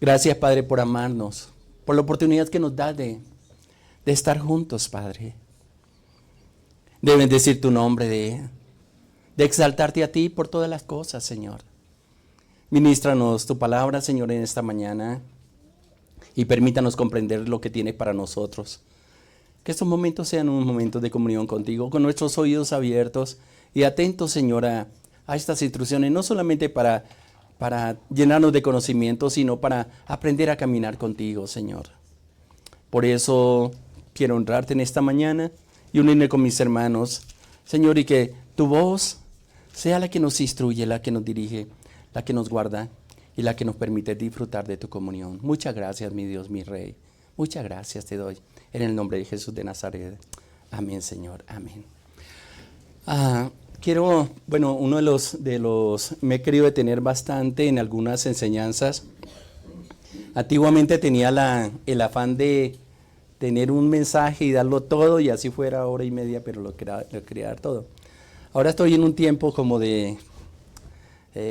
Gracias, Padre, por amarnos, por la oportunidad que nos da de estar juntos, Padre. De bendecir tu nombre, de exaltarte a ti por todas las cosas, Señor. Ministranos tu palabra, Señor, en esta mañana y permítanos comprender lo que tienes para nosotros. Que estos momentos sean un momento de comunión contigo, con nuestros oídos abiertos y atentos, Señor, a estas instrucciones, no solamente para llenarnos de conocimiento, sino para aprender a caminar contigo, Señor. Por eso quiero honrarte en esta mañana y unirme con mis hermanos, Señor, y que tu voz sea la que nos instruye, la que nos dirige, la que nos guarda y la que nos permite disfrutar de tu comunión. Muchas gracias, mi Dios, mi Rey. Muchas gracias te doy en el nombre de Jesús de Nazaret. Amén, Señor. Amén. Uno de los me he querido detener bastante en algunas enseñanzas. Antiguamente tenía el afán de tener un mensaje y darlo todo, y así fuera hora y media, pero lo quería dar todo. Ahora estoy en un tiempo como de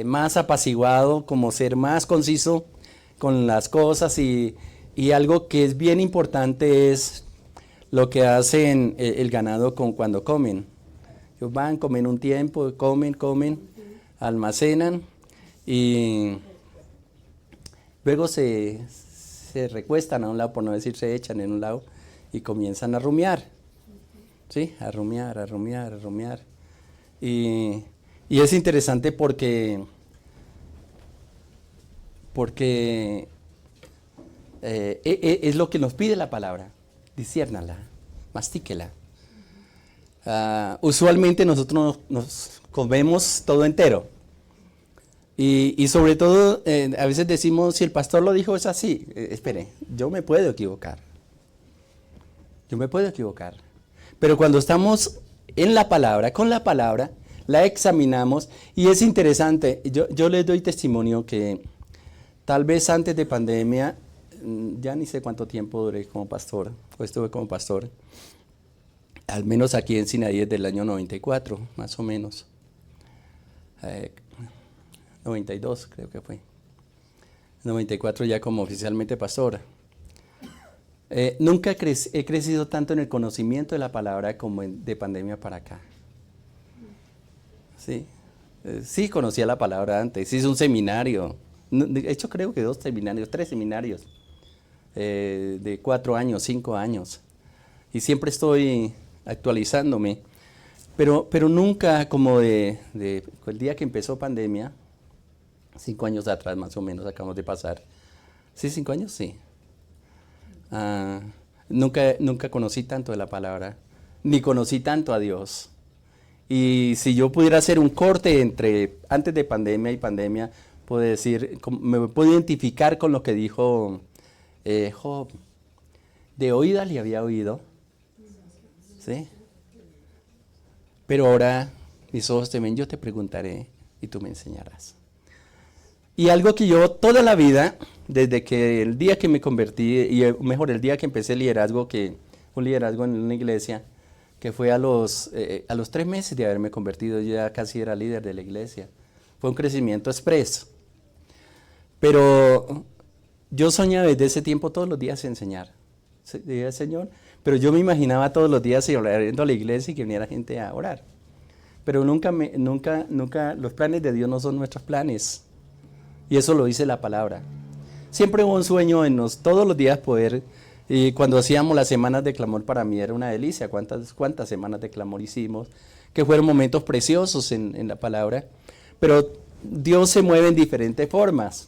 más apaciguado, como ser más conciso con las cosas, y algo que es bien importante es lo que hacen el ganado cuando comen. Ellos van, comen un tiempo, comen, almacenan y luego se recuestan a un lado, por no decir se echan en un lado, y comienzan a rumiar, ¿sí? A rumiar. Y es interesante porque es lo que nos pide la palabra. Disciérnala, mastíquela. Usualmente nosotros nos comemos todo entero. Y sobre todo, a veces decimos, si el pastor lo dijo, es así. Espere, yo me puedo equivocar. Pero cuando estamos en la palabra, con la palabra, la examinamos, y es interesante. Yo les doy testimonio que tal vez antes de pandemia, ya ni sé cuánto tiempo duré como pastor, o estuve como pastor, al menos aquí en Sinaí desde el año 94, más o menos. 92 creo que fue. 94 ya como oficialmente pastor. Nunca he crecido tanto en el conocimiento de la palabra como de pandemia para acá. Sí, sí conocía la palabra antes, hice un seminario. De hecho creo que 3 seminarios. De 4 años, 5 años. Y siempre estoy actualizándome. Pero nunca como el día que empezó pandemia, 5 años atrás más o menos acabamos de pasar. ¿Sí, 5 años? Sí. Nunca conocí tanto de la palabra, ni conocí tanto a Dios. Y si yo pudiera hacer un corte entre antes de pandemia y pandemia, puedo decir, me puedo identificar con lo que dijo Job. De oídas le había oído, ¿sí? Pero ahora mis ojos te ven, yo te preguntaré y tú me enseñarás. Y algo que yo toda la vida, desde que el día que me convertí, y mejor el día que empecé un liderazgo en una iglesia, que fue a los 3 meses de haberme convertido, yo ya casi era líder de la iglesia. Fue un crecimiento expreso. Pero yo soñaba desde ese tiempo todos los días enseñar. Dije, Señor, pero yo me imaginaba todos los días yendo a la iglesia y que viniera gente a orar. Pero nunca, los planes de Dios no son nuestros planes. Y eso lo dice la palabra. Siempre hubo un sueño en todos los días poder, y cuando hacíamos las semanas de clamor para mí era una delicia. ¿Cuántas semanas de clamor hicimos? Que fueron momentos preciosos en la palabra. Pero Dios se mueve en diferentes formas.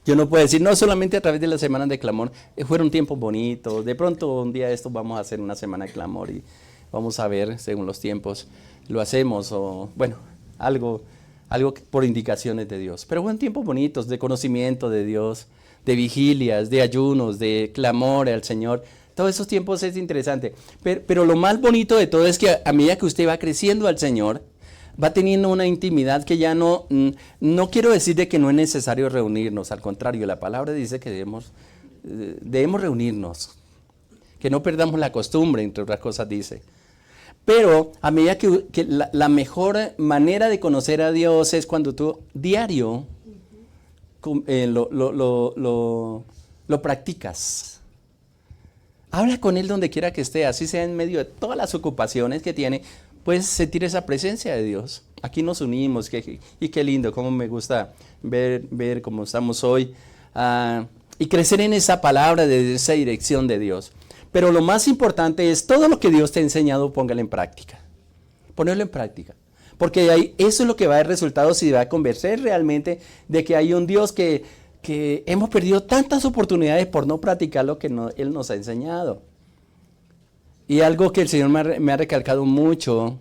Yo no puedo decir, no solamente a través de las semanas de clamor, fueron tiempos bonitos. De pronto un día de estos vamos a hacer una semana de clamor y vamos a ver según los tiempos lo hacemos, o bueno, algo por indicaciones de Dios. Pero fueron tiempos bonitos de conocimiento de Dios, de vigilias, de ayunos, de clamor al Señor. Todos esos tiempos es interesante. Pero lo más bonito de todo es que a medida que usted va creciendo al Señor, va teniendo una intimidad que ya no quiero decir de que no es necesario reunirnos. Al contrario, la palabra dice que debemos reunirnos, que no perdamos la costumbre, entre otras cosas dice. Pero a medida que la mejor manera de conocer a Dios es cuando tú diario lo practicas. Habla con Él donde quiera que esté, así sea en medio de todas las ocupaciones que tiene, puedes sentir esa presencia de Dios. Aquí nos unimos, y qué lindo, cómo me gusta ver cómo estamos hoy, y crecer en esa palabra, de esa dirección de Dios. Pero lo más importante es todo lo que Dios te ha enseñado, póngalo en práctica. Ponerlo en práctica. Porque eso es lo que va a dar resultados y va a convencer realmente de que hay un Dios que hemos perdido tantas oportunidades por no practicar lo que Él nos ha enseñado. Y algo que el Señor me ha recalcado mucho,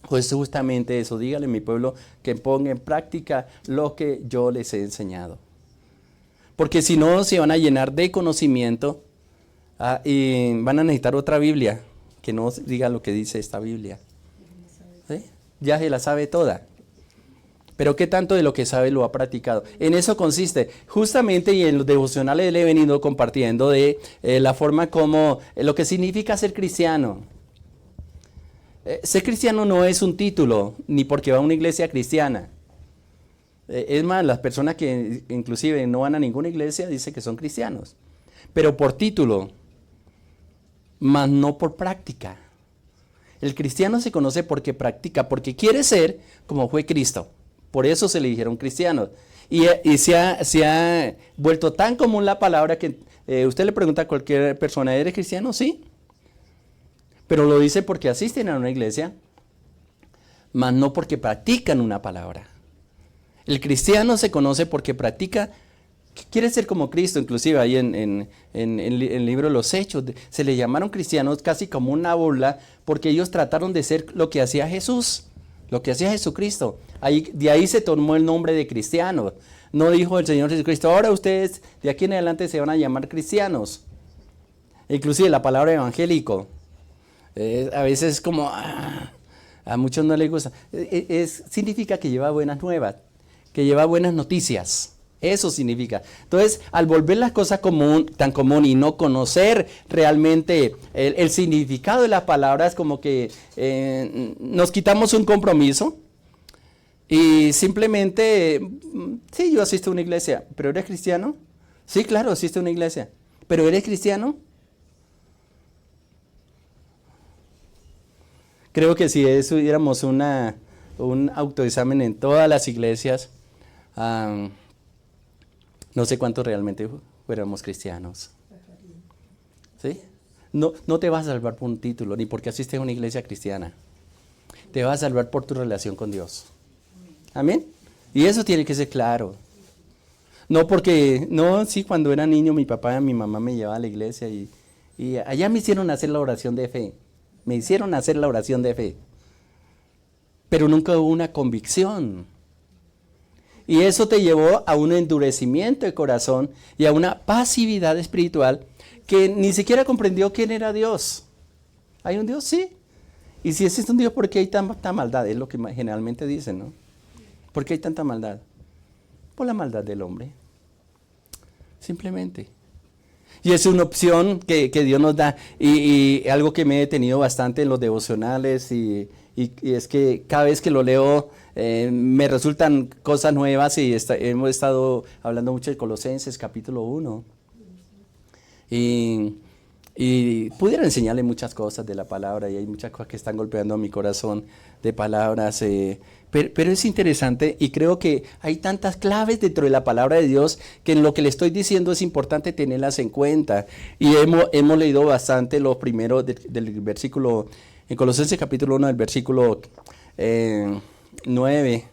pues justamente eso, dígale a mi pueblo que ponga en práctica lo que yo les he enseñado. Porque si no, se van a llenar de conocimiento y van a necesitar otra Biblia, que no diga lo que dice esta Biblia. ¿Sí? Ya se la sabe toda. Pero ¿qué tanto de lo que sabe lo ha practicado? En eso consiste, justamente, y en los devocionales le he venido compartiendo de la forma como, lo que significa ser cristiano. Ser cristiano no es un título, ni porque va a una iglesia cristiana. Es más, las personas que inclusive no van a ninguna iglesia dicen que son cristianos. Pero por título, más no por práctica. El cristiano se conoce porque practica, porque quiere ser como fue Cristo. Por eso se le dijeron cristianos. Y se ha vuelto tan común la palabra que usted le pregunta a cualquier persona, ¿eres cristiano? Sí. Pero lo dice porque asisten a una iglesia, mas no porque practican una palabra. El cristiano se conoce porque practica, quiere ser como Cristo. Inclusive ahí en el libro de los Hechos, se le llamaron cristianos casi como una burla, porque ellos trataron de ser lo que hacía Jesús. Lo que hacía Jesucristo. De ahí se tomó el nombre de cristianos. No dijo el Señor Jesucristo, ahora ustedes de aquí en adelante se van a llamar cristianos. Inclusive la palabra evangélico. A veces como a muchos no les gusta. Significa que lleva buenas nuevas, que lleva buenas noticias. Eso significa. Entonces, al volver las cosas tan común y no conocer realmente el significado de las palabras, como que nos quitamos un compromiso y simplemente, sí, yo asisto a una iglesia, ¿pero eres cristiano? Sí, claro, asisto a una iglesia, ¿pero eres cristiano? Creo que si hubiéramos un autoexamen en todas las iglesias, no sé cuántos realmente fuéramos cristianos. ¿Sí? No te vas a salvar por un título, ni porque asistes a una iglesia cristiana. Te vas a salvar por tu relación con Dios. ¿Amén? Y eso tiene que ser claro. Sí, cuando era niño mi papá y mi mamá me llevaban a la iglesia y allá me hicieron hacer la oración de fe. Me hicieron hacer la oración de fe. Pero nunca hubo una convicción. Y eso te llevó a un endurecimiento de corazón y a una pasividad espiritual que ni siquiera comprendió quién era Dios. ¿Hay un Dios? Sí. Y si existe un Dios, ¿por qué hay tanta maldad? Es lo que generalmente dicen, ¿no? ¿Por qué hay tanta maldad? Por la maldad del hombre. Simplemente. Y es una opción que Dios nos da. Y algo que me he detenido bastante en los devocionales y es que cada vez que lo leo me resultan cosas nuevas y hemos estado hablando mucho de Colosenses capítulo 1 y pudiera enseñarle muchas cosas de la palabra y hay muchas cosas que están golpeando mi corazón de palabras, pero es interesante y creo que hay tantas claves dentro de la palabra de Dios que en lo que le estoy diciendo es importante tenerlas en cuenta y hemos leído bastante los primeros del versículo en Colosenses capítulo 1 del versículo 9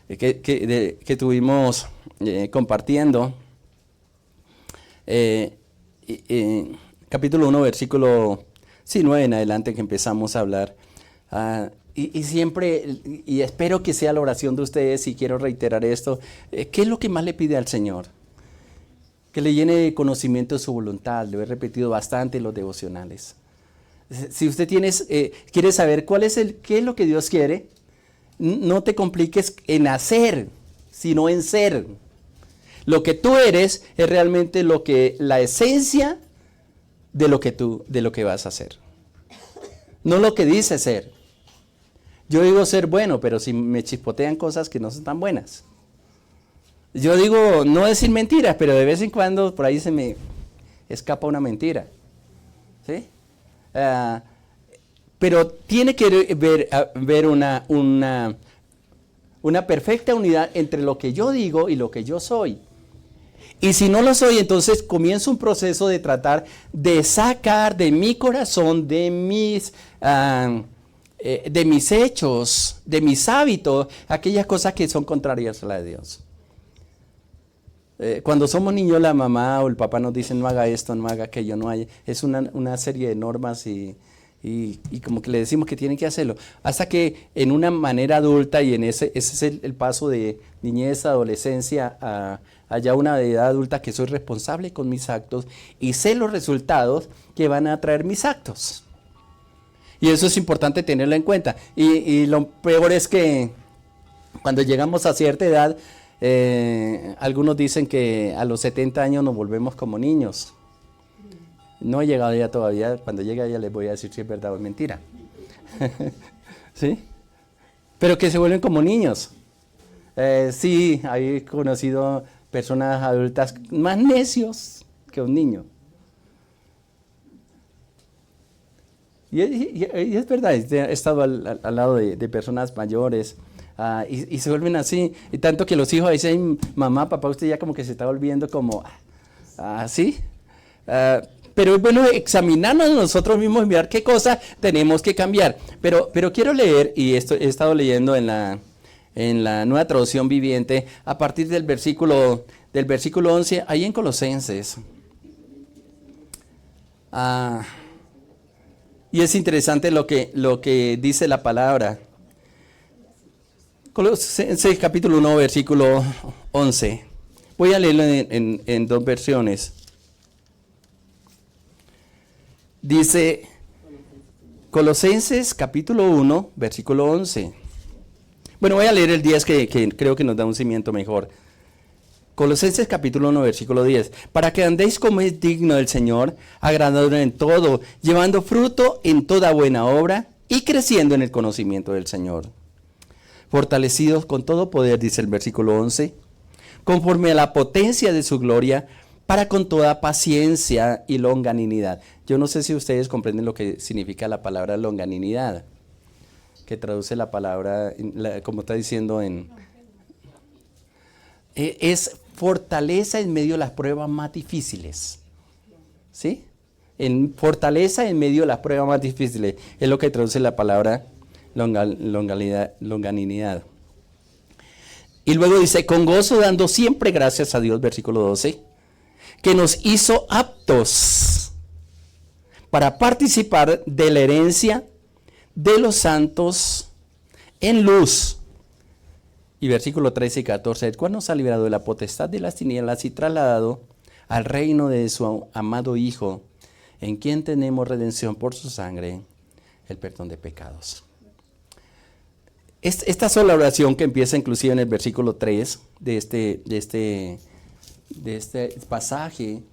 que estuvimos compartiendo. Capítulo 1, versículo 9 en adelante que empezamos a hablar. Y siempre, y espero que sea la oración de ustedes y quiero reiterar esto, ¿qué es lo que más le pide al Señor? Que le llene de conocimiento de su voluntad, lo he repetido bastante en los devocionales. Si usted quiere saber qué es lo que Dios quiere, no te compliques en hacer, sino en ser. Lo que tú eres es realmente la esencia de lo que vas a hacer. No lo que dice ser. Yo digo ser bueno, pero si me chispotean cosas que no son tan buenas. Yo digo, no decir mentiras, pero de vez en cuando por ahí se me escapa una mentira. ¿Sí? Pero tiene que ver una perfecta unidad entre lo que yo digo y lo que yo soy. Y si no lo soy, entonces comienzo un proceso de tratar de sacar de mi corazón, de mis hechos, de mis hábitos, aquellas cosas que son contrarias a la de Dios. Cuando somos niños, la mamá o el papá nos dicen no haga esto, no haga aquello, no hay. Es una serie de normas y como que le decimos que tienen que hacerlo. Hasta que en una manera adulta, y ese es el paso de niñez, adolescencia, a ya una edad adulta, que soy responsable con mis actos y sé los resultados que van a traer mis actos. Y eso es importante tenerlo en cuenta. Y lo peor es que cuando llegamos a cierta edad, algunos dicen que a los 70 años nos volvemos como niños. No he llegado ya todavía. Cuando llegue ya les voy a decir si es verdad o es mentira. ¿Sí? Pero que se vuelven como niños. Sí, he conocido personas adultas más necios que un niño. Y es verdad, he estado al lado de personas mayores y se vuelven así. Y tanto que los hijos dicen, mamá, papá, usted ya como que se está volviendo como así. Pero es bueno examinarnos nosotros mismos y mirar qué cosas tenemos que cambiar. Pero quiero leer, y he estado leyendo en la Nueva Traducción Viviente, a partir del versículo 11, ahí en Colosenses. Y es interesante lo que dice la palabra. Colosenses capítulo 1, versículo 11. Voy a leerlo en dos versiones. Dice Colosenses capítulo 1, versículo 11. Bueno, voy a leer el 10 que creo que nos da un cimiento mejor. Colosenses capítulo 1, versículo 10. Para que andéis como es digno del Señor, agradador en todo, llevando fruto en toda buena obra y creciendo en el conocimiento del Señor. Fortalecidos con todo poder, dice el versículo 11, conforme a la potencia de su gloria, para con toda paciencia y longanimidad. Yo no sé si ustedes comprenden lo que significa la palabra longanimidad, que traduce la palabra, como está diciendo es fortaleza en medio de las pruebas más difíciles. ¿Sí? Fortaleza en medio de las pruebas más difíciles. Es lo que traduce la palabra longanimidad. Y luego dice, con gozo dando siempre gracias a Dios, versículo 12, que nos hizo aptos para participar de la herencia de los santos en luz. Y versículo 13 y 14, el cual nos ha librado de la potestad de las tinieblas y trasladado al reino de su amado Hijo, en quien tenemos redención por su sangre, el perdón de pecados. Esta sola oración que empieza inclusive en el versículo 3 de este pasaje,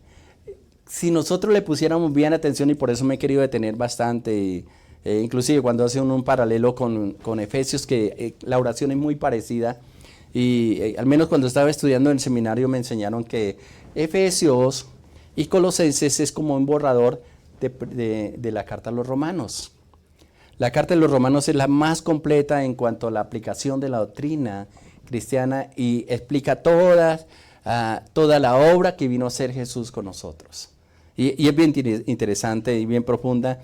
si nosotros le pusiéramos bien atención, y por eso me he querido detener bastante, inclusive cuando hacen un paralelo con Efesios, que la oración es muy parecida, y al menos cuando estaba estudiando en el seminario me enseñaron que Efesios y Colosenses es como un borrador de la carta a los romanos. La carta de los romanos es la más completa en cuanto a la aplicación de la doctrina cristiana y explica toda la obra que vino a hacer Jesús con nosotros. Y es bien interesante y bien profunda,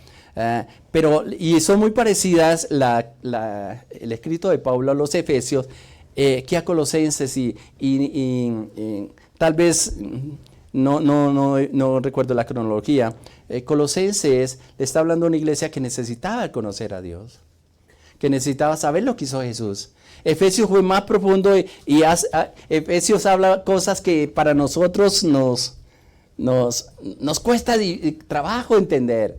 y son muy parecidas el escrito de Pablo a los Efesios que a Colosenses, y tal vez no recuerdo la cronología. Colosenses le está hablando a una iglesia que necesitaba conocer a Dios, que necesitaba saber lo que hizo Jesús. Efesios fue más profundo y Efesios habla cosas que para nosotros nos cuesta trabajo entender.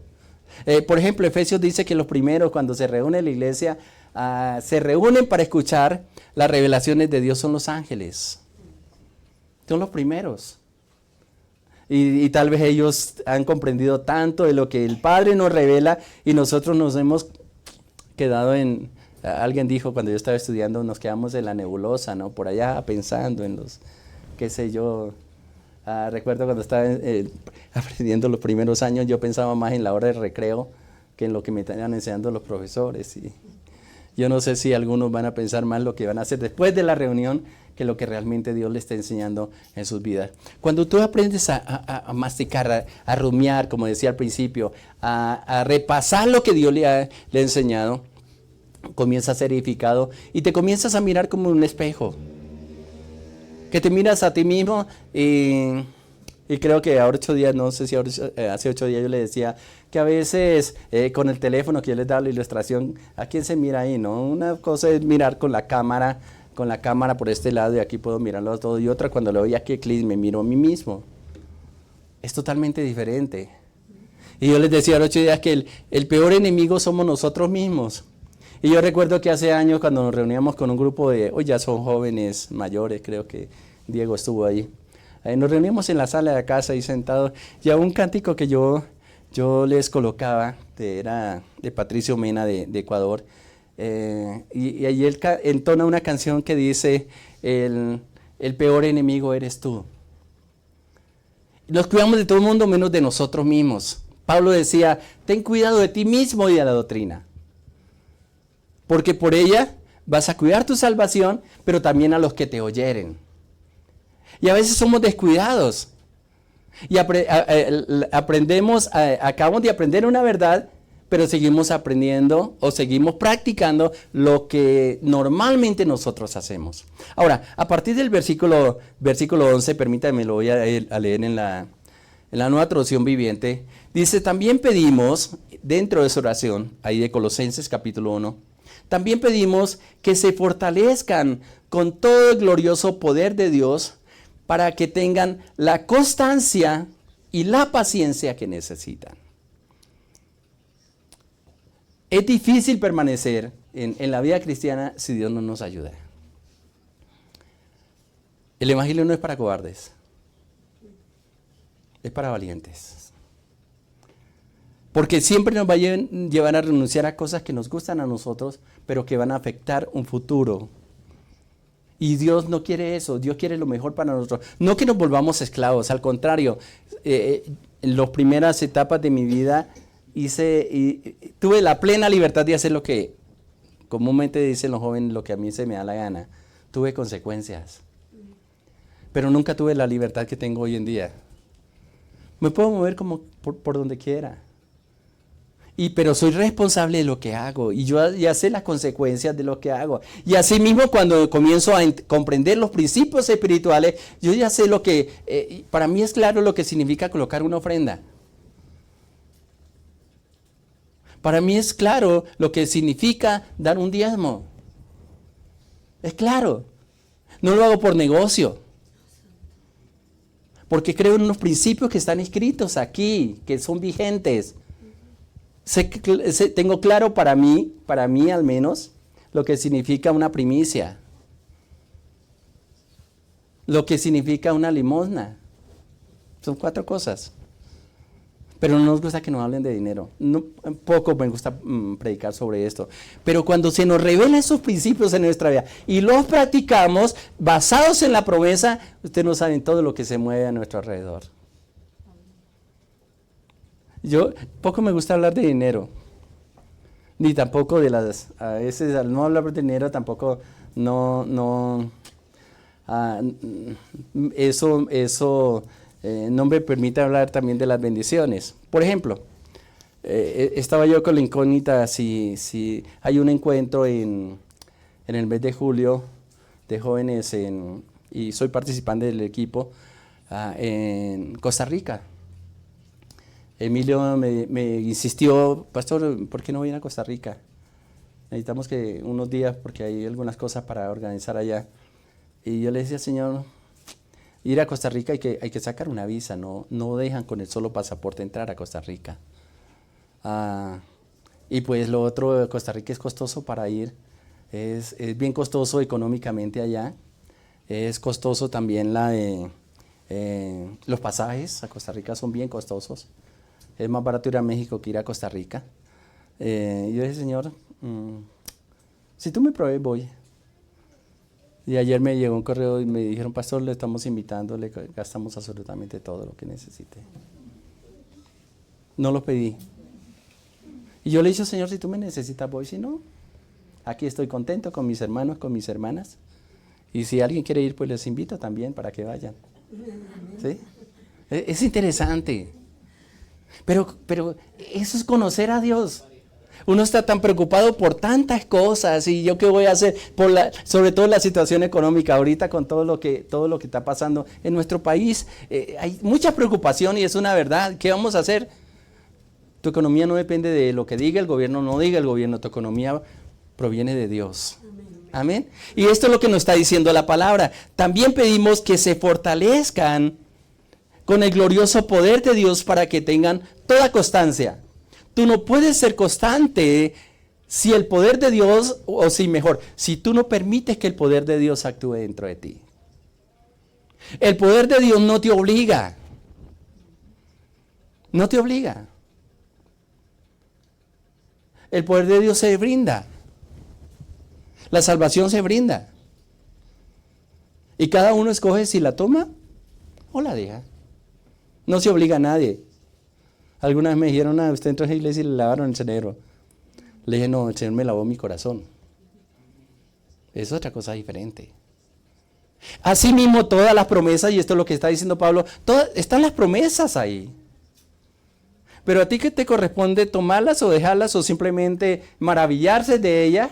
Por ejemplo, Efesios dice que los primeros, cuando se reúne la iglesia, se reúnen para escuchar las revelaciones de Dios, son los ángeles. Son los primeros. Y tal vez ellos han comprendido tanto de lo que el Padre nos revela y nosotros nos hemos quedado alguien dijo cuando yo estaba estudiando, nos quedamos en la nebulosa, ¿no? Por allá pensando en qué sé yo. Recuerdo cuando estaba aprendiendo los primeros años, yo pensaba más en la hora de recreo que en lo que me estaban enseñando los profesores. Y yo no sé si algunos van a pensar más lo que van a hacer después de la reunión que lo que realmente Dios le está enseñando en sus vidas. Cuando tú aprendes a masticar, a rumiar, como decía al principio, a repasar lo que Dios le ha enseñado, comienzas a ser edificado y te comienzas a mirar como un espejo. Que te miras a ti mismo y creo que ahora 8 días, no sé si hace 8 días yo le decía que a veces con el teléfono que yo les daba la ilustración, ¿a quién se mira ahí? ¿No? Una cosa es mirar con la cámara por este lado y aquí puedo mirarlo todo, y otra cuando le doy aquí clic me miro a mí mismo. Es totalmente diferente. Y yo les decía ahora 8 días que el peor enemigo somos nosotros mismos. Y yo recuerdo que hace años cuando nos reuníamos con un grupo de, hoy ya son jóvenes mayores, creo que Diego estuvo ahí. Nos reuníamos en la sala de casa ahí sentados, y a un cántico que yo les colocaba, era de Patricio Mena de Ecuador, y allí él entona una canción que dice, el peor enemigo eres tú. Nos cuidamos de todo el mundo menos de nosotros mismos. Pablo decía, ten cuidado de ti mismo y de la doctrina. Porque por ella vas a cuidar tu salvación, pero también a los que te oyeren. Y a veces somos descuidados. Y acabamos de aprender una verdad, pero seguimos aprendiendo o seguimos practicando lo que normalmente nosotros hacemos. Ahora, a partir del versículo 11, permítanme, lo voy a leer en la Nueva Traducción Viviente. Dice, también pedimos, dentro de esa oración, ahí de Colosenses capítulo 1, también pedimos que se fortalezcan con todo el glorioso poder de Dios para que tengan la constancia y la paciencia que necesitan. Es difícil permanecer en la vida cristiana si Dios no nos ayuda. El evangelio no es para cobardes, es para valientes. Porque siempre nos va a llevar a renunciar a cosas que nos gustan a nosotros, pero que van a afectar un futuro. Y Dios no quiere eso, Dios quiere lo mejor para nosotros. No que nos volvamos esclavos, al contrario. En las primeras etapas de mi vida tuve la plena libertad de hacer lo que comúnmente dicen los jóvenes, lo que a mí se me da la gana. Tuve consecuencias. Pero nunca tuve la libertad que tengo hoy en día. Me puedo mover como por donde quiera. Pero soy responsable de lo que hago y yo ya sé las consecuencias de lo que hago. Y así mismo cuando comienzo a comprender los principios espirituales, yo ya sé lo que, para mí es claro lo que significa colocar una ofrenda. Para mí es claro lo que significa dar un diezmo. Es claro. No lo hago por negocio. Porque creo en los principios que están escritos aquí, que son vigentes. Tengo claro para mí al menos, lo que significa una primicia, lo que significa una limosna. Son 4 cosas. Pero no nos gusta que nos hablen de dinero. Poco me gusta predicar sobre esto. Pero cuando se nos revelan esos principios en nuestra vida y los practicamos basados en la promesa, ustedes no saben todo lo que se mueve a nuestro alrededor. Poco me gusta hablar de dinero, ni tampoco a veces al no hablar de dinero tampoco, eso no me permite hablar también de las bendiciones. Por ejemplo, estaba yo con la incógnita si hay un encuentro en el mes de julio de jóvenes y soy participante del equipo en Costa Rica. Emilio me insistió, pastor, ¿por qué no viene a Costa Rica? Necesitamos que unos días, porque hay algunas cosas para organizar allá. Y yo le decía, Señor, ir a Costa Rica hay que sacar una visa, no dejan con el solo pasaporte entrar a Costa Rica. Y pues lo otro, Costa Rica es costoso para ir, es bien costoso económicamente allá, es costoso también los pasajes a Costa Rica son bien costosos. Es más barato ir a México que ir a Costa Rica. Yo dije, Señor, si tú me provees, voy. Y ayer me llegó un correo y me dijeron, pastor, le estamos invitando, le gastamos absolutamente todo lo que necesite. No lo pedí. Y yo le dije, Señor, si tú me necesitas, voy. Si no, aquí estoy contento con mis hermanos, con mis hermanas. Y si alguien quiere ir, pues les invito también para que vayan. ¿Sí? Es interesante. Pero eso es conocer a Dios. Uno está tan preocupado por tantas cosas y yo qué voy a hacer, sobre todo la situación económica ahorita con todo lo que está pasando en nuestro país. Hay mucha preocupación y es una verdad. ¿Qué vamos a hacer? Tu economía no depende de lo que diga el gobierno, no diga el gobierno. Tu economía proviene de Dios. Amén. Y esto es lo que nos está diciendo la palabra. También pedimos que se fortalezcan con el glorioso poder de Dios para que tengan toda constancia. Tú no puedes ser constante si el poder de Dios, o si mejor, si tú no permites que el poder de Dios actúe dentro de ti. El poder de Dios no te obliga. No te obliga. El poder de Dios se brinda. La salvación se brinda. Y cada uno escoge si la toma o la deja. No se obliga a nadie. Alguna vez me dijeron, usted entró a la iglesia y le lavaron el cerebro. Le dije, no, el Señor me lavó mi corazón. Es otra cosa diferente. Asimismo, todas las promesas, y esto es lo que está diciendo Pablo, están las promesas ahí. Pero a ti que te corresponde tomarlas o dejarlas o simplemente maravillarse de ellas.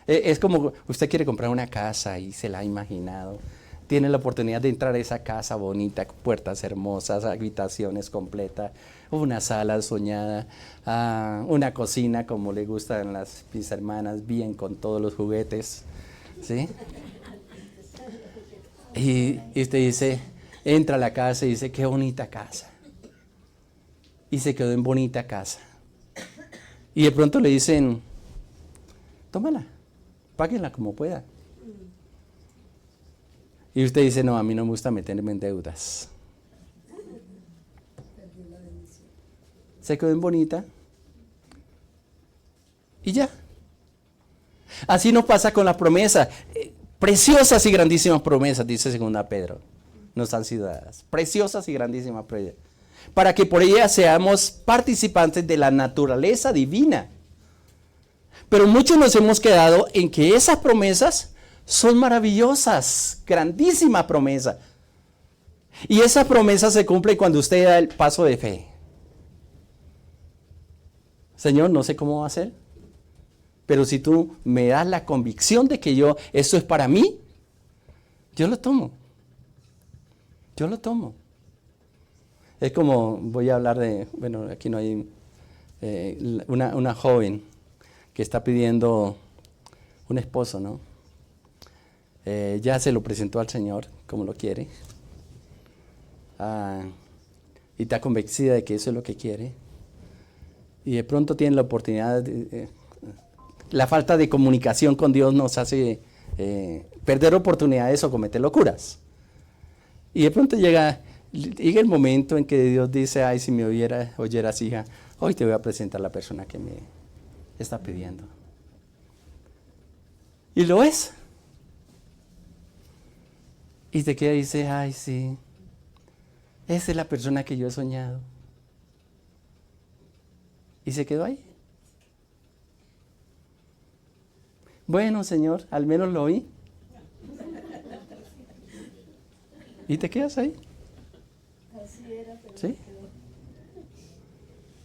Es como usted quiere comprar una casa y se la ha imaginado. Tiene la oportunidad de entrar a esa casa bonita, puertas hermosas, habitaciones completas, una sala soñada, una cocina como le gustan mis hermanas, bien con todos los juguetes, ¿sí? Y usted dice, entra a la casa y dice, qué bonita casa. Y se quedó en bonita casa. Y de pronto le dicen, tómala, páguenla como pueda. Y usted dice, no, a mí no me gusta meterme en deudas. Se quedó en bonita. Y ya. Así nos pasa con las promesas. Preciosas y grandísimas promesas, dice 2 Pedro. Nos han sido dadas. Preciosas y grandísimas promesas. Para que por ellas seamos participantes de la naturaleza divina. Pero muchos nos hemos quedado en que esas promesas son maravillosas, grandísimas promesas. Y esa promesa se cumple cuando usted da el paso de fe. Señor, no sé cómo va a ser, pero si tú me das la convicción de que esto es para mí, yo lo tomo. Yo lo tomo. Es como, voy a hablar bueno, aquí no hay, una joven que está pidiendo un esposo, ¿no? Ya se lo presentó al Señor, como lo quiere. Y está convencida de que eso es lo que quiere. Y de pronto tiene la oportunidad, la falta de comunicación con Dios nos hace perder oportunidades o cometer locuras. Y de pronto llega el momento en que Dios dice, ay, si me oyeras, hija, hoy te voy a presentar a la persona que me está pidiendo. Y lo es. Y te queda y dice, ay, sí, esa es la persona que yo he soñado. Y se quedó ahí. Bueno, Señor, al menos lo oí. Y te quedas ahí. ¿Sí?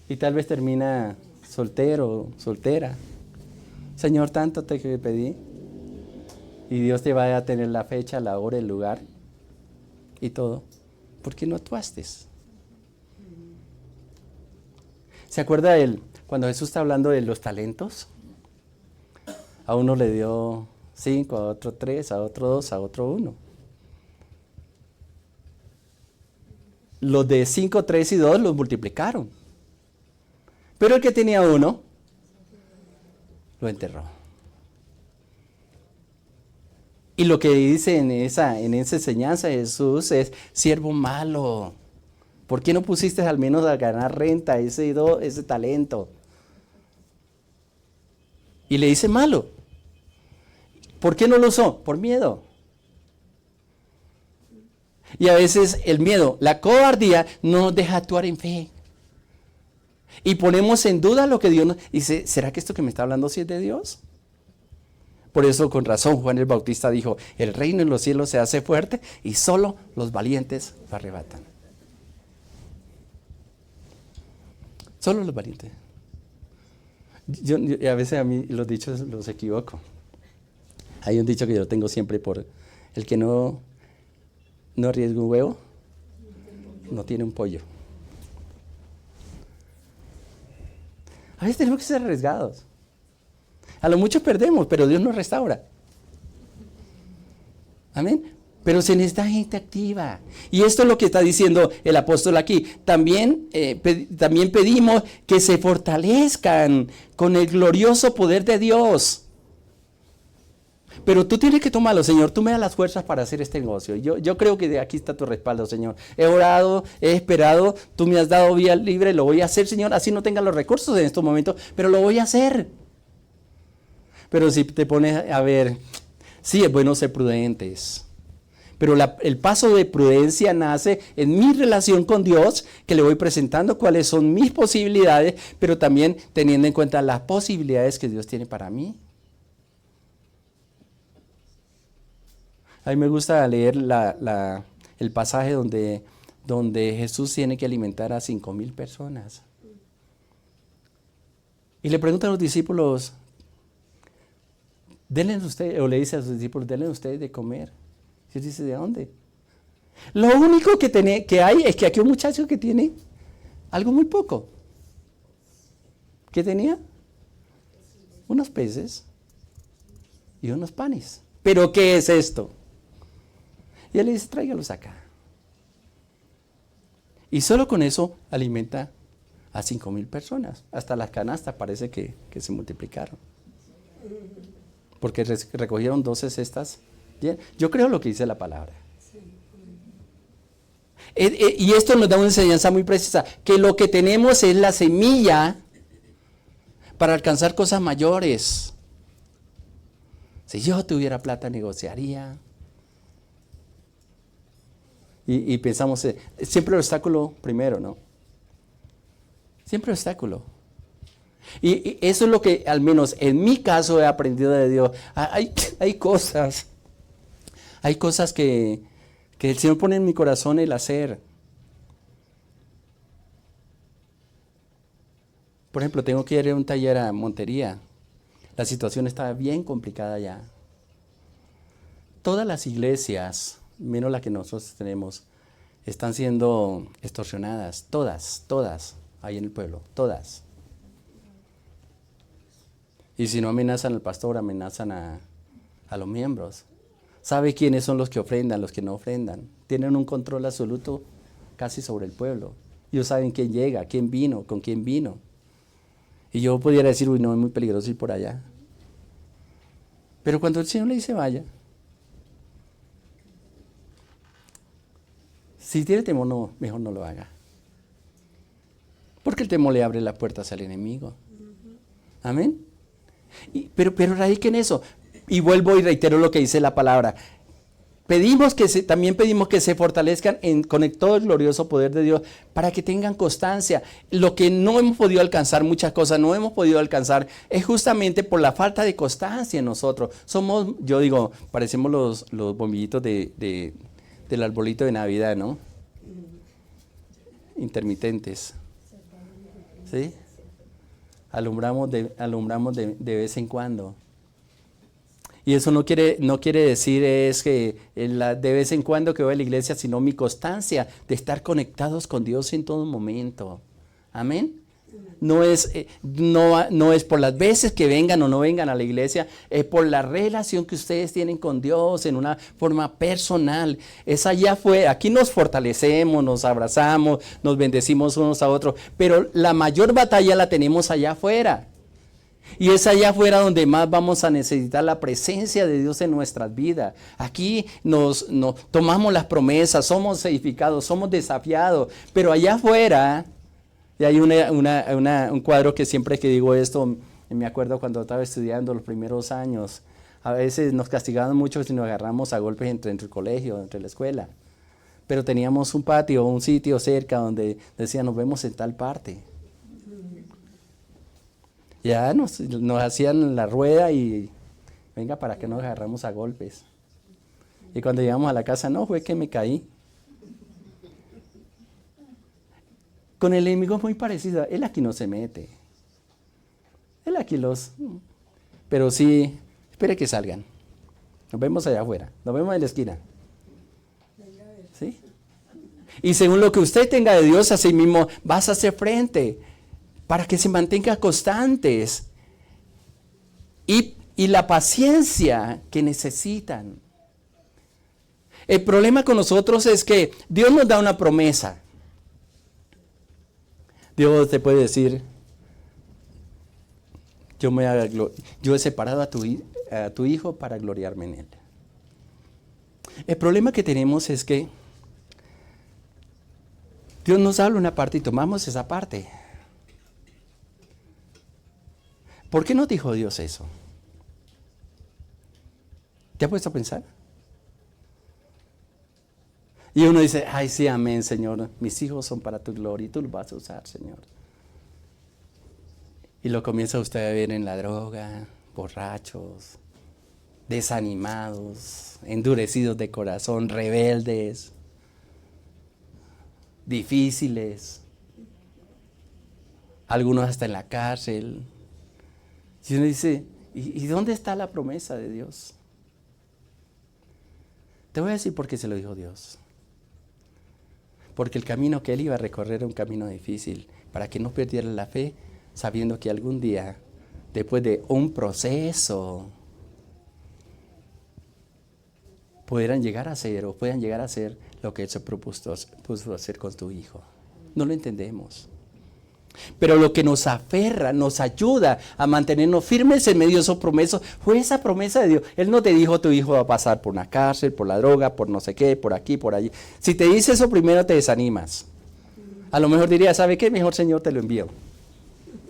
Y tal vez termina soltero, soltera. Señor, tanto te pedí. Y Dios te va a tener la fecha, la hora, el lugar y todo. ¿Por qué no actuaste? ¿Se acuerda cuando Jesús está hablando de los talentos? A uno le dio 5, a otro 3, a otro 2, a otro 1. Los de 5, 3 y 2 los multiplicaron. Pero el que tenía 1 lo enterró. Y lo que dice en esa enseñanza de Jesús es, siervo malo, ¿por qué no pusiste al menos a ganar renta ese talento? Y le dice malo. ¿Por qué no lo usó? Por miedo. Y a veces el miedo, la cobardía, no nos deja actuar en fe. Y ponemos en duda lo que Dios nos dice. ¿Será que esto que me está hablando sí es de Dios? Por eso, con razón, Juan el Bautista dijo, el reino en los cielos se hace fuerte y solo los valientes lo arrebatan. Solo los valientes. A veces a mí los dichos los equivoco. Hay un dicho que yo tengo siempre por el que no arriesga un huevo, no tiene un pollo. A veces tenemos que ser arriesgados. A lo mucho perdemos, pero Dios nos restaura. Amén. Pero se necesita gente activa. Y esto es lo que está diciendo el apóstol aquí. También pedimos que se fortalezcan con el glorioso poder de Dios. Pero tú tienes que tomarlo, Señor. Tú me das las fuerzas para hacer este negocio. Yo creo que de aquí está tu respaldo, Señor. He orado, he esperado. Tú me has dado vía libre. Lo voy a hacer, Señor. Así no tenga los recursos en estos momentos, pero lo voy a hacer. Pero si te pones a ver, sí es bueno ser prudentes. Pero el paso de prudencia nace en mi relación con Dios, que le voy presentando cuáles son mis posibilidades, pero también teniendo en cuenta las posibilidades que Dios tiene para mí. A mí me gusta leer el pasaje donde Jesús tiene que alimentar a 5,000 personas. Y le pregunta a los discípulos, denle ustedes, o le dice a sus discípulos, denle ustedes de comer. Y él dice, ¿de dónde? Lo único que hay es que aquí hay un muchacho que tiene algo muy poco. ¿Qué tenía? Unos peces y unos panes. ¿Pero qué es esto? Y él le dice, tráigalos acá. Y solo con eso alimenta a 5,000 personas. Hasta las canastas parece que se multiplicaron. Porque recogieron 12 cestas. Bien, yo creo lo que dice la palabra. Y esto nos da una enseñanza muy precisa, que lo que tenemos es la semilla para alcanzar cosas mayores. Si yo tuviera plata, negociaría. Y pensamos, siempre el obstáculo primero, ¿no? Siempre el obstáculo. Y eso es lo que, al menos en mi caso, he aprendido de Dios. Hay cosas que el Señor pone en mi corazón el hacer. Por ejemplo, tengo que ir a un taller a Montería. La situación está bien complicada ya. Todas las iglesias, menos la que nosotros tenemos, están siendo extorsionadas. Todas, ahí en el pueblo, todas. Y si no amenazan al pastor, amenazan a los miembros. ¿Sabe quiénes son los que ofrendan, los que no ofrendan? Tienen un control absoluto casi sobre el pueblo. Ellos saben quién llega, quién vino, con quién vino. Y yo pudiera decir, uy, no, es muy peligroso ir por allá. Pero cuando el Señor le dice, vaya. Si tiene temor, no, mejor no lo haga. Porque el temor le abre las puertas al enemigo. Amén. Pero radiquen eso. Y vuelvo y reitero lo que dice la palabra. También pedimos que se fortalezcan con todo el glorioso poder de Dios para que tengan constancia. Lo que no hemos podido alcanzar, muchas cosas no hemos podido alcanzar, es justamente por la falta de constancia en nosotros. Yo digo, parecemos los bombillitos del arbolito de Navidad, ¿no? Intermitentes. ¿Sí? Alumbramos de vez en cuando. Y eso no quiere decir es que de vez en cuando que voy a la iglesia, sino mi constancia de estar conectados con Dios en todo momento. Amén. No es por las veces que vengan o no vengan a la iglesia, es por la relación que ustedes tienen con Dios en una forma personal. Es allá afuera. Aquí nos fortalecemos, nos abrazamos, nos bendecimos unos a otros, pero la mayor batalla la tenemos allá afuera. Y es allá afuera donde más vamos a necesitar la presencia de Dios en nuestras vidas. Aquí nos tomamos las promesas, somos edificados, somos desafiados, pero allá afuera, y hay un cuadro que siempre que digo esto, me acuerdo cuando estaba estudiando los primeros años, A veces nos castigaban mucho si nos agarramos a golpes entre el colegio, entre la escuela. Pero teníamos un patio, un sitio cerca donde decían, nos vemos en tal parte. Ya nos hacían la rueda y venga para que nos agarramos a golpes. Y cuando llegamos a la casa, no, fue que me caí. Con el enemigo es muy parecido. Él aquí no se mete. Él aquí Pero sí, espere que salgan. Nos vemos allá afuera. Nos vemos en la esquina. ¿Sí? Y según lo que usted tenga de Dios, así mismo vas a hacer frente para que se mantenga constantes. Y la paciencia que necesitan. El problema con nosotros es que Dios nos da una promesa. Dios te puede decir, yo he separado a tu hijo para gloriarme en él. El problema que tenemos es que Dios nos habla una parte y tomamos esa parte. ¿Por qué no dijo Dios eso? ¿Te has puesto a pensar? Y uno dice, ay sí, amén, Señor, mis hijos son para tu gloria y tú los vas a usar, Señor. Y lo comienza usted a ver en la droga, borrachos, desanimados, endurecidos de corazón, rebeldes, difíciles, algunos hasta en la cárcel. Y uno dice, ¿y dónde está la promesa de Dios? Te voy a decir por qué se lo dijo Dios. Porque el camino que él iba a recorrer era un camino difícil, para que no perdiera la fe, sabiendo que algún día, después de un proceso, puedan llegar a ser lo que él se puso hacer con tu hijo. No lo entendemos. Pero lo que nos aferra, nos ayuda a mantenernos firmes en medio de esos promesas, fue esa promesa de Dios. Él no te dijo, tu hijo va a pasar por una cárcel, por la droga, por no sé qué, por aquí, por allí. Si te dice eso, primero te desanimas. A lo mejor dirías, ¿sabe qué? Mejor, Señor, te lo envío.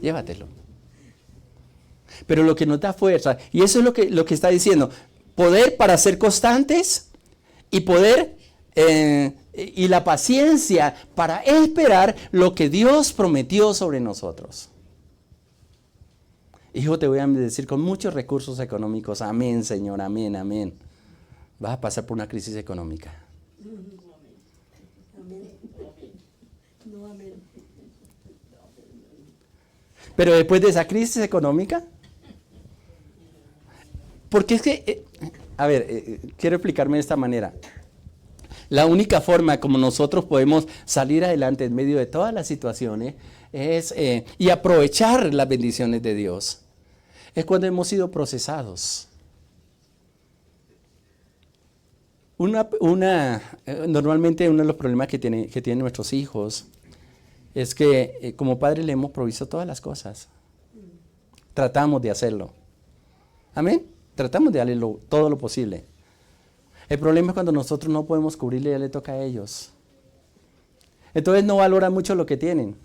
Llévatelo. Pero lo que nos da fuerza, y eso es lo que está diciendo, poder para ser constantes y poder y la paciencia para esperar lo que Dios prometió sobre nosotros. Hijo, te voy a decir con muchos recursos económicos, amén, Señor, amén, amén. Vas a pasar por una crisis económica. Pero después de esa crisis económica, porque es que, quiero explicarme de esta manera. La única forma como nosotros podemos salir adelante en medio de todas las situaciones es, y aprovechar las bendiciones de Dios, es cuando hemos sido procesados. Normalmente uno de los problemas que tienen nuestros hijos es que como padres le hemos provisto todas las cosas. Tratamos de hacerlo. Amén. Tratamos de darle todo lo posible. El problema es cuando nosotros no podemos cubrirle, ya le toca a ellos. Entonces no valoran mucho lo que tienen.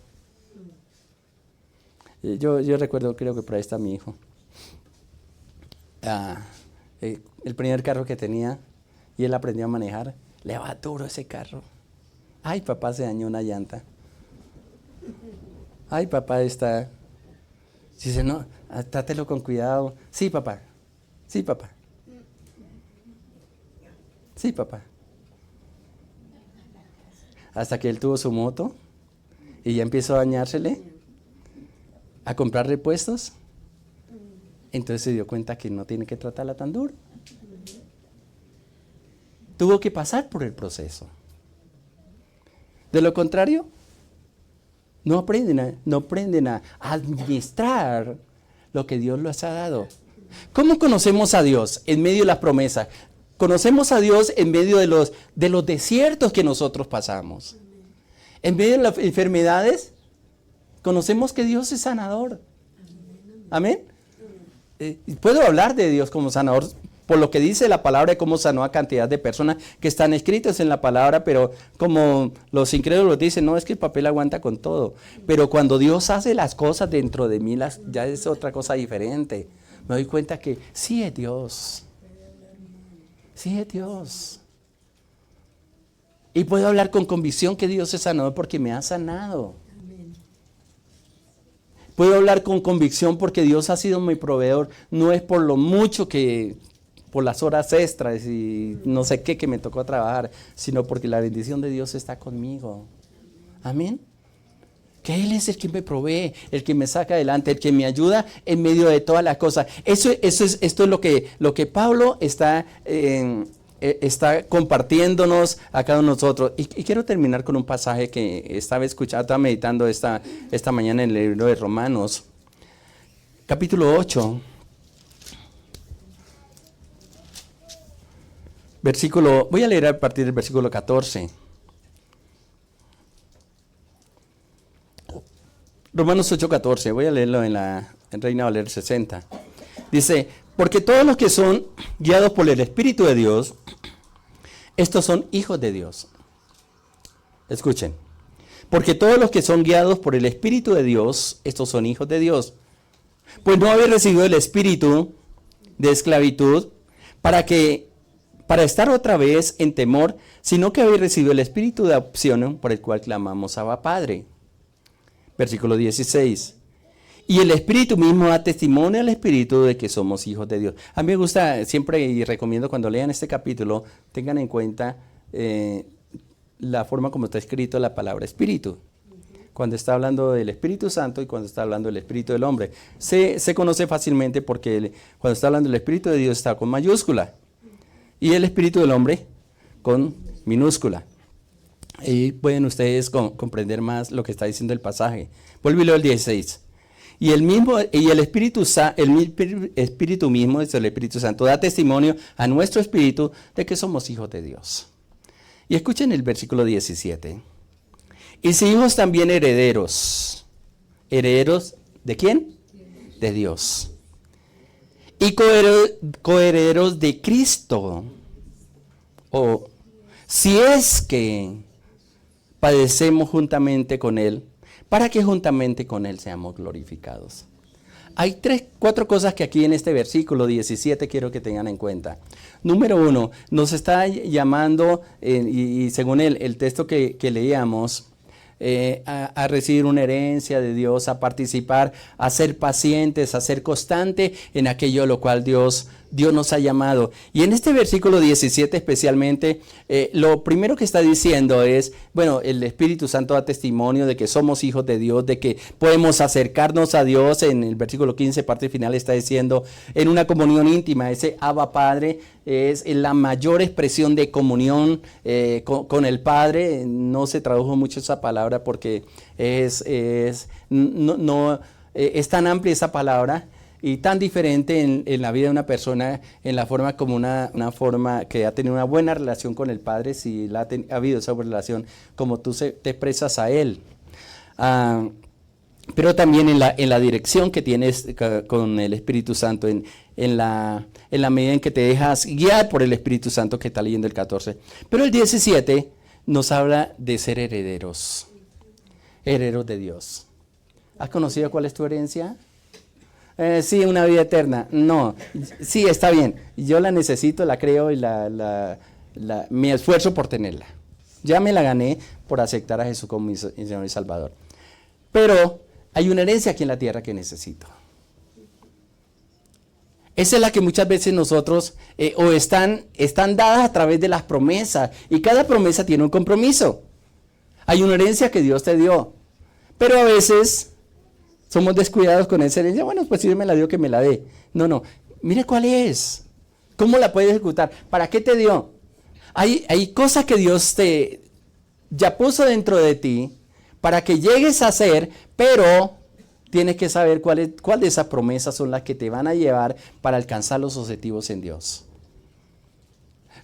Yo recuerdo, creo que por ahí está mi hijo. El primer carro que tenía, y él aprendió a manejar, le va duro ese carro. Ay, papá, se dañó una llanta. Ay, papá, está... Dice, no, trátelo con cuidado. Sí, papá. Sí, papá. Sí, papá. Hasta que él tuvo su moto y ya empezó a dañársele, a comprar repuestos. Entonces se dio cuenta que no tiene que tratarla tan duro. Tuvo que pasar por el proceso. De lo contrario, no aprenden a administrar lo que Dios les ha dado. ¿Cómo conocemos a Dios? En medio de las promesas. Conocemos a Dios en medio de los desiertos que nosotros pasamos. En medio de las enfermedades, conocemos que Dios es sanador. Amén. Puedo hablar de Dios como sanador por lo que dice la palabra de cómo sanó a cantidad de personas que están escritas en la palabra, pero como los incrédulos dicen, no, es que el papel aguanta con todo. Pero cuando Dios hace las cosas dentro de mí, ya es otra cosa diferente. me doy cuenta que sí es Dios. Sí es Dios. Y puedo hablar con convicción que Dios es sanador porque me ha sanado. Puedo hablar con convicción porque Dios ha sido mi proveedor. No es por lo mucho por las horas extras y no sé qué que me tocó trabajar, sino porque la bendición de Dios está conmigo. Amén. Que Él es el que me provee, el que me saca adelante, el que me ayuda en medio de todas las cosas. Esto es lo que Pablo está compartiéndonos a cada uno de nosotros. Y quiero terminar con un pasaje que estaba meditando esta mañana en el libro de Romanos, capítulo 8, voy a leer a partir del versículo 14. Romanos 8:14, voy a leerlo en Reina Valera 60. Dice, porque todos los que son guiados por el Espíritu de Dios, estos son hijos de Dios. Escuchen, porque todos los que son guiados por el Espíritu de Dios, estos son hijos de Dios. Pues no habéis recibido el espíritu de esclavitud para estar otra vez en temor, sino que habéis recibido el espíritu de adopción por el cual clamamos Abba Padre. Versículo 16. Y el Espíritu mismo da testimonio al Espíritu de que somos hijos de Dios. A mí me gusta siempre y recomiendo cuando lean este capítulo, tengan en cuenta la forma como está escrito la palabra Espíritu. Cuando está hablando del Espíritu Santo y cuando está hablando del Espíritu del hombre. Se conoce fácilmente porque cuando está hablando del Espíritu de Dios está con mayúscula. Y el Espíritu del hombre con minúscula. Y pueden ustedes comprender más lo que está diciendo el pasaje. Vuelvo y leo el 16. Y el Espíritu mismo, es el Espíritu Santo, da testimonio a nuestro espíritu de que somos hijos de Dios. Y escuchen el versículo 17. Y si hijos también herederos. ¿Herederos de quién? De Dios. Y coherederos de Cristo. O si es que padecemos juntamente con Él, para que juntamente con Él seamos glorificados. Hay 4 cosas que aquí en este versículo 17 quiero que tengan en cuenta. Número 1, nos está llamando, y según el texto que leíamos, a recibir una herencia de Dios, a participar, a ser pacientes, a ser constante en aquello a lo cual Dios nos ha llamado. Y en este versículo 17 especialmente, lo primero que está diciendo es, bueno, el Espíritu Santo da testimonio de que somos hijos de Dios, de que podemos acercarnos a Dios. En el versículo 15, parte final, está diciendo, en una comunión íntima, ese Abba Padre es la mayor expresión de comunión con el Padre. No se tradujo mucho esa palabra porque es tan amplia esa palabra y tan diferente en la vida de una persona, en la forma como una forma que ha tenido una buena relación con el Padre, si ha habido esa relación, como tú te expresas a Él. Pero también en la dirección que tienes con el Espíritu Santo, en la medida en que te dejas guiar por el Espíritu Santo, que está leyendo el 14. Pero el 17 nos habla de ser herederos de Dios. ¿Has conocido cuál es tu herencia? Sí, una vida eterna. No, sí, está bien. Yo la necesito, la creo y me esfuerzo por tenerla. Ya me la gané por aceptar a Jesús como mi Señor y Salvador. Pero hay una herencia aquí en la tierra que necesito. Esa es la que muchas veces nosotros están dadas a través de las promesas. Y cada promesa tiene un compromiso. Hay una herencia que Dios te dio. Pero a veces somos descuidados con esa herencia. Bueno, pues si Dios me la dio, que me la dé. No. Mire cuál es. ¿Cómo la puede ejecutar? ¿Para qué te dio? Hay cosas que Dios ya puso dentro de ti para que llegues a hacer, pero tienes que saber cuál de esas promesas son las que te van a llevar para alcanzar los objetivos en Dios.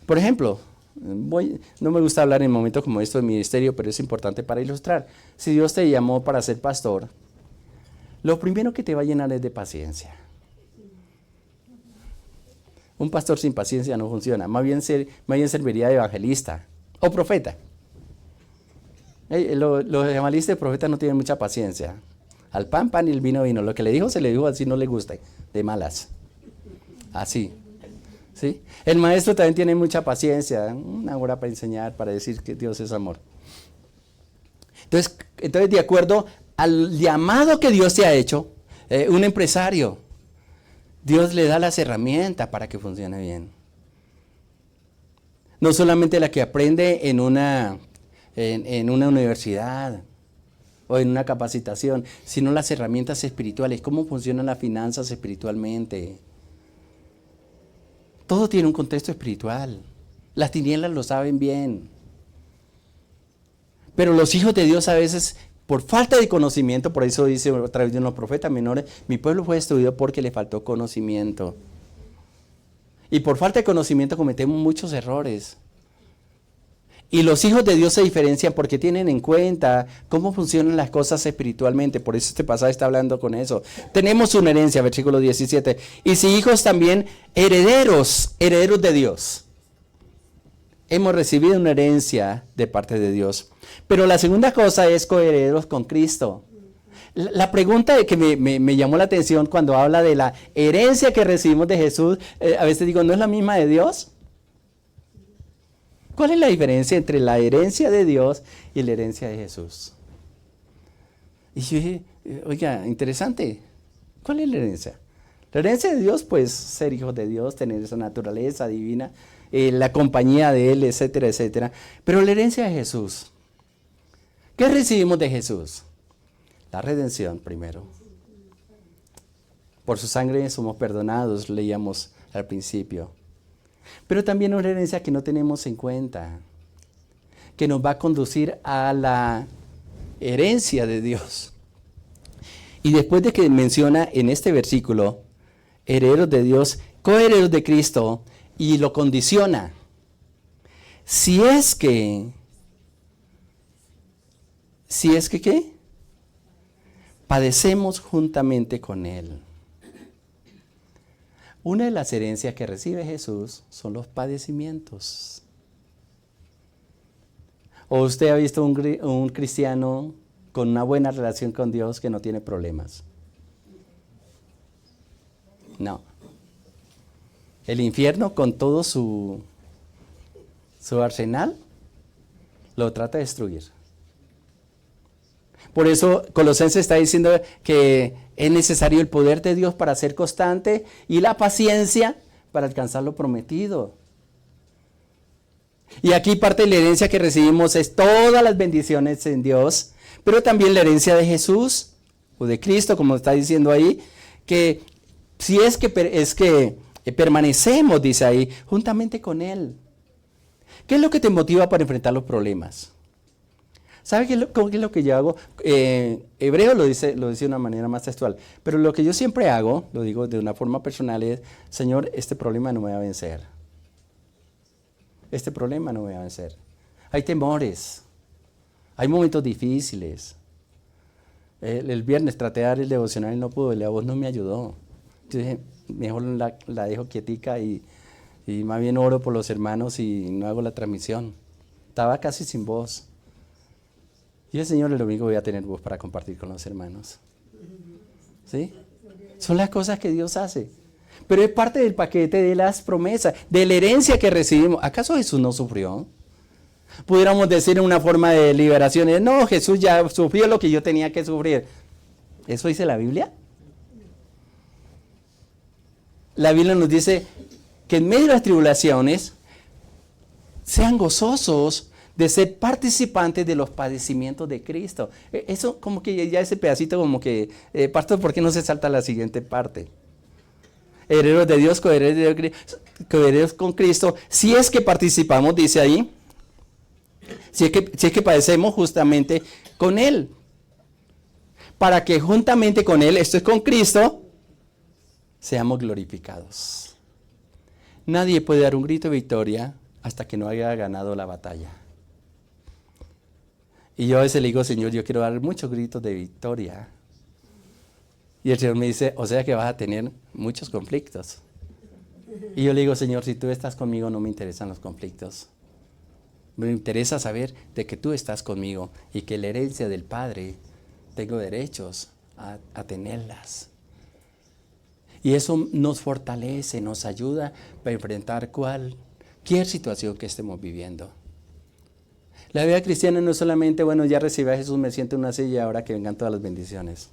Por ejemplo, no me gusta hablar en momentos como esto de ministerio, pero es importante para ilustrar. Si Dios te llamó para ser pastor, lo primero que te va a llenar es de paciencia. Un pastor sin paciencia no funciona. Más bien serviría de evangelista o profeta. Los evangelistas y profetas no tienen mucha paciencia. Al pan, pan y el vino, vino. Lo que le dijo, se le dijo, así no le gusta, de malas. Así. ¿Sí? El maestro también tiene mucha paciencia, una hora para enseñar, para decir que Dios es amor. Entonces de acuerdo al llamado que Dios te ha hecho, un empresario, Dios le da las herramientas para que funcione bien. No solamente la que aprende en una universidad o en una capacitación, sino las herramientas espirituales, cómo funcionan las finanzas espiritualmente. Todo tiene un contexto espiritual. Las tinieblas lo saben bien. Pero los hijos de Dios a veces, por falta de conocimiento, por eso dice a través de unos profetas menores, mi pueblo fue destruido porque le faltó conocimiento. Y por falta de conocimiento cometemos muchos errores. Y los hijos de Dios se diferencian porque tienen en cuenta cómo funcionan las cosas espiritualmente. Por eso este pasaje está hablando con eso. Tenemos una herencia, versículo 17. Y si hijos también, herederos de Dios. Hemos recibido una herencia de parte de Dios. Pero la segunda cosa es coherederos con Cristo. La pregunta que me llamó la atención cuando habla de la herencia que recibimos de Jesús, a veces digo, ¿no es la misma de Dios? ¿Cuál es la diferencia entre la herencia de Dios y la herencia de Jesús? Y yo dije, oiga, interesante. ¿Cuál es la herencia? La herencia de Dios, pues, ser hijos de Dios, tener esa naturaleza divina, la compañía de Él, etcétera, etcétera. Pero la herencia de Jesús, ¿qué recibimos de Jesús? La redención primero. Por su sangre somos perdonados, leíamos al principio. Pero también una herencia que no tenemos en cuenta, que nos va a conducir a la herencia de Dios. Y después de que menciona en este versículo, herederos de Dios, coherederos de Cristo, y lo condiciona. Si es que ¿qué? Padecemos juntamente con Él. Una de las herencias que recibe Jesús son los padecimientos. ¿O usted ha visto un cristiano con una buena relación con Dios que no tiene problemas? No. El infierno con todo su arsenal lo trata de destruir. Por eso Colosenses está diciendo que es necesario el poder de Dios para ser constante y la paciencia para alcanzar lo prometido. Y aquí parte de la herencia que recibimos es todas las bendiciones en Dios, pero también la herencia de Jesús o de Cristo, como está diciendo ahí, que si es que permanecemos, dice ahí, juntamente con Él. ¿Qué es lo que te motiva para enfrentar los problemas? ¿Sabe qué es lo que yo hago? Hebreo lo dice de una manera más textual, pero lo que yo siempre hago, lo digo de una forma personal, es, Señor, este problema no me va a vencer. Este problema no me va a vencer. Hay temores, hay momentos difíciles. El viernes traté de dar el devocional y no pude, la voz no me ayudó. Yo dije, mejor la dejo quietica y más bien oro por los hermanos y no hago la transmisión. Estaba casi sin voz. Y el Señor el domingo voy a tener voz para compartir con los hermanos. ¿Sí? Son las cosas que Dios hace. Pero es parte del paquete de las promesas, de la herencia que recibimos. ¿Acaso Jesús no sufrió? Pudiéramos decir en una forma de liberación, no, Jesús ya sufrió lo que yo tenía que sufrir. ¿Eso dice la Biblia? La Biblia nos dice que en medio de las tribulaciones sean gozosos de ser participantes de los padecimientos de Cristo. Eso como que ya ese pedacito como que, pastor, ¿por qué no se salta la siguiente parte? Herederos de Dios, coherederos con Cristo, si es que participamos, dice ahí, si es que padecemos justamente con Él, para que juntamente con Él, esto es con Cristo, seamos glorificados. Nadie puede dar un grito de victoria hasta que no haya ganado la batalla. Y yo a veces le digo, Señor, yo quiero dar muchos gritos de victoria. Y el Señor me dice, o sea que vas a tener muchos conflictos. Y yo le digo, Señor, si tú estás conmigo, no me interesan los conflictos. Me interesa saber de que tú estás conmigo y que la herencia del Padre tengo derechos a tenerlas. Y eso nos fortalece, nos ayuda para enfrentar cualquier situación que estemos viviendo. La vida cristiana no es solamente, bueno, ya recibí a Jesús, me siento en una silla, ahora que vengan todas las bendiciones.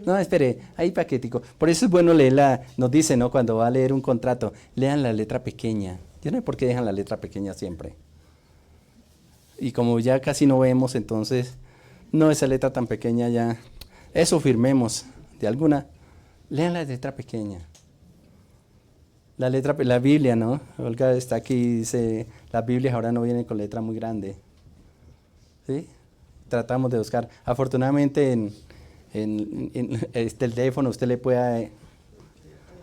No, espere, hay paquetico. Por eso es bueno leerla, nos dice, ¿no? Cuando va a leer un contrato, lean la letra pequeña. Yo no sé por qué dejan la letra pequeña siempre. Y como ya casi no vemos, entonces, no, esa letra tan pequeña ya, eso firmemos de alguna. Lean la letra pequeña. La Biblia, ¿no? Olga está aquí y dice, las Biblias ahora no vienen con letra muy grande. ¿Sí? Tratamos de buscar. Afortunadamente en el teléfono usted le puede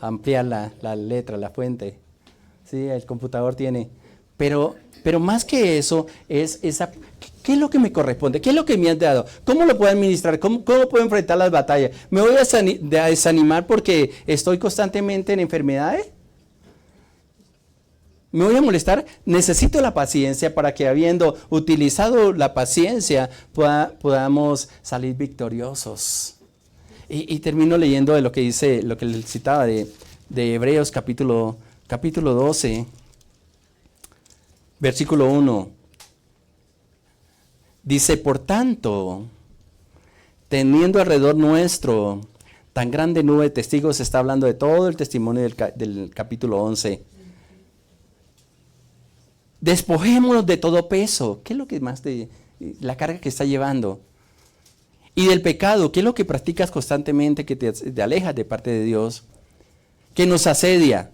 ampliar la letra, la fuente. ¿Sí? El computador tiene. Pero más que eso, es esa, ¿qué es lo que me corresponde? ¿Qué es lo que me han dado? ¿Cómo lo puedo administrar? ¿Cómo puedo enfrentar las batallas? ¿Me voy a desanimar porque estoy constantemente en enfermedades? ¿Me voy a molestar? Necesito la paciencia para que, habiendo utilizado la paciencia, podamos salir victoriosos. Y termino leyendo de lo que dice, lo que le citaba de Hebreos capítulo 12, versículo 1. Dice, por tanto, teniendo alrededor nuestro tan grande nube de testigos, está hablando de todo el testimonio del capítulo 11. Despojémonos de todo peso. ¿Qué es lo que más la carga que está llevando? Y del pecado, ¿qué es lo que practicas constantemente que te alejas de parte de Dios? Que nos asedia.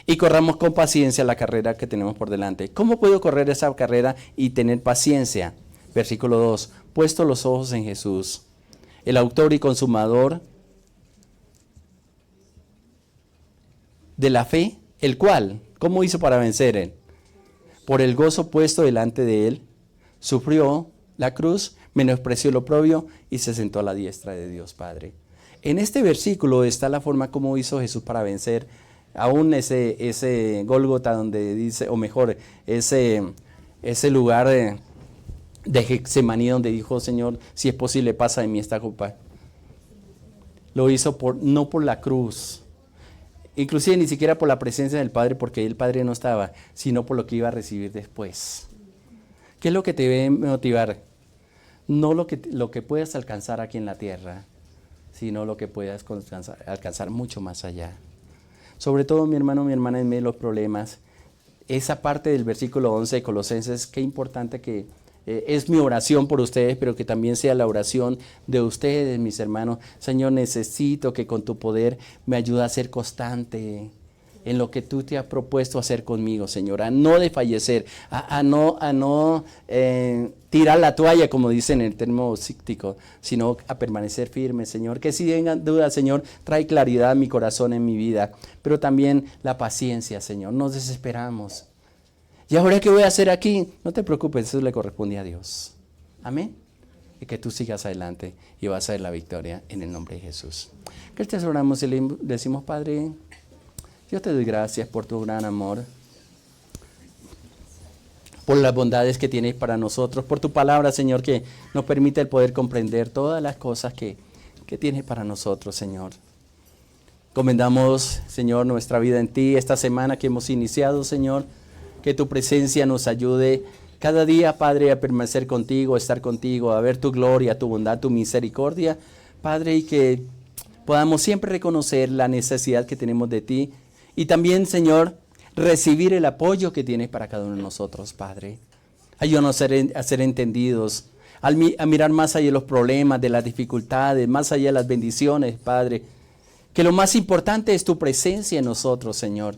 Y corramos con paciencia la carrera que tenemos por delante. ¿Cómo puedo correr esa carrera y tener paciencia? Versículo 2. Puesto los ojos en Jesús, el autor y consumador de la fe, el cual, ¿cómo hizo para vencer él? Por el gozo puesto delante de él, sufrió la cruz, menospreció el oprobio y se sentó a la diestra de Dios Padre. En este versículo está la forma como hizo Jesús para vencer aún ese Gólgota donde dice, o mejor, ese lugar de Getsemaní donde dijo, Señor, si es posible, pasa de mí esta copa. Lo hizo no por la cruz, inclusive ni siquiera por la presencia del Padre, porque el Padre no estaba, sino por lo que iba a recibir después. ¿Qué es lo que te debe motivar? No lo que puedas alcanzar aquí en la tierra, sino lo que puedas alcanzar mucho más allá. Sobre todo, mi hermano, mi hermana, en medio de los problemas, esa parte del versículo 11 de Colosenses, qué importante que es mi oración por ustedes, pero que también sea la oración de ustedes, mis hermanos. Señor, necesito que con tu poder me ayude a ser constante en lo que tú te has propuesto hacer conmigo, Señor, a no desfallecer, a no tirar la toalla, como dice en el término síctico, sino a permanecer firme, Señor. Que si tengan dudas, Señor, trae claridad a mi corazón, en mi vida, pero también la paciencia, Señor. Nos desesperamos. ¿Y ahora qué voy a hacer aquí? No te preocupes, eso le corresponde a Dios. Amén. Y que tú sigas adelante y vas a ver la victoria en el nombre de Jesús. Que te oramos y le decimos, Padre, yo te doy gracias por tu gran amor, por las bondades que tienes para nosotros, por tu palabra, Señor, que nos permite el poder comprender todas las cosas que tienes para nosotros, Señor. Encomendamos, Señor, nuestra vida en ti esta semana que hemos iniciado, Señor. Que tu presencia nos ayude cada día, Padre, a permanecer contigo, a estar contigo, a ver tu gloria, tu bondad, tu misericordia, Padre, y que podamos siempre reconocer la necesidad que tenemos de ti y también, Señor, recibir el apoyo que tienes para cada uno de nosotros, Padre. Ayúdanos a ser entendidos, a mirar más allá de los problemas, de las dificultades, más allá de las bendiciones, Padre. Que lo más importante es tu presencia en nosotros, Señor.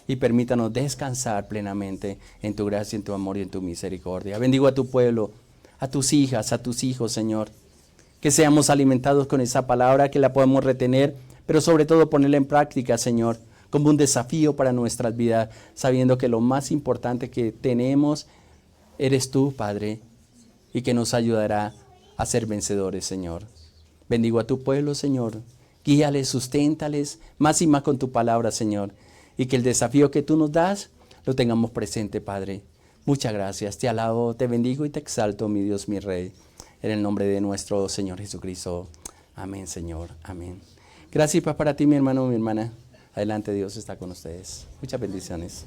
Y permítanos descansar plenamente en tu gracia, en tu amor y en tu misericordia. Bendigo a tu pueblo, a tus hijas, a tus hijos, Señor. Que seamos alimentados con esa palabra, que la podamos retener, pero sobre todo ponerla en práctica, Señor, como un desafío para nuestras vidas, sabiendo que lo más importante que tenemos eres tú, Padre, y que nos ayudará a ser vencedores, Señor. Bendigo a tu pueblo, Señor. Guíales, susténtales, más y más con tu palabra, Señor. Y que el desafío que tú nos das, lo tengamos presente, Padre. Muchas gracias. Te alabo, te bendigo y te exalto, mi Dios, mi Rey. En el nombre de nuestro Señor Jesucristo. Amén, Señor. Amén. Gracias para ti, mi hermano, mi hermana. Adelante, Dios está con ustedes. Muchas bendiciones.